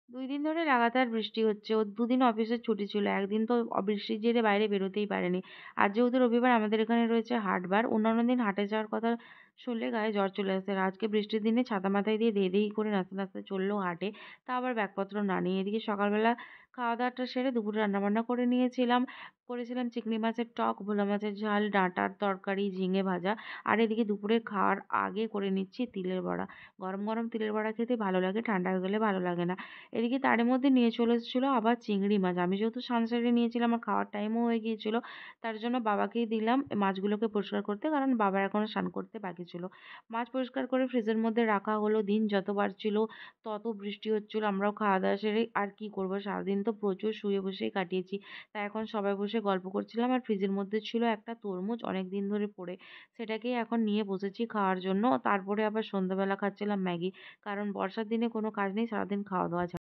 ২ দিন ধরে লাগাতার বৃষ্টি হচ্ছে। ওর ২ দিন অফিসের ছুটি ছিল। ১ দিন তো বৃষ্টির জেরে বাইরে বেরোতেই পারেনি। আজ যেহেতু রবিবার আমাদের এখানে রয়েছে হাটবার। অন্যান্য দিন হাটে যাওয়ার কথা শুনলে গায়ে জ্বর চলে আসে। আর আজকে বৃষ্টির দিনে ছাতা মাথায় দিয়ে ধেই, ধেই করে নাচতে, নাচতে চলল হাটে। তা আবার ব্যাগপত্র না নিয়ে। এদিকে সকালবেলা খাওয়া-দাওয়াটা সেরে দুপুরে রান্নাবান্না করে নিয়েছিলাম। করেছিলাম চিংড়ি মাছের টক, ভোলা মাছের ঝাল, ডাঁটার তরকারি, ঝিঙে ভাজা। আর এদিকে দুপুরে খাওয়ার আগে করে নিচ্ছি তিলের বড়া। গরম, গরম তিলের বড়া খেতে ভালো লাগে। ঠান্ডা হয়ে গেলে ভালো লাগে না। এদিকে তারই মধ্যে নিয়ে চলে এসেছিল আবার চিংড়ি মাছ। আমি যেহেতু সানসেটে নিয়েছিলাম আর খাওয়ার টাইমও হয়ে গিয়েছিল, তার জন্য বাবাকেই দিলাম মাছগুলোকে পরিষ্কার করতে। কারণ বাবার এখনো স্নান করতে বাকি ছিল। মাছ পরিষ্কার করে ফ্রিজের মধ্যে রাখা হলো। দিন যত বাড়ছিল তত বৃষ্টি হচ্ছিল। আমরাও খাওয়া-দাওয়া সেরে আর কি করব? সারাদিন তো প্রচুর শুয়ে বসেই কাটিয়েছি। তাই এখন সবাই বসে গল্প করছিলাম। আর ফ্রিজের মধ্যে ছিল একটা তরমুজ অনেকদিন ধরে পড়ে। সেটাকেই এখন নিয়ে বসেছি খাওয়ার জন্য। তারপরে আবার সন্ধ্যাবেলা খাচ্ছিলাম ম্যাগি। কারণ বর্ষার দিনে কোনো কাজ নেই, সারাদিন খাওয়া-দাওয়া ছাড়া।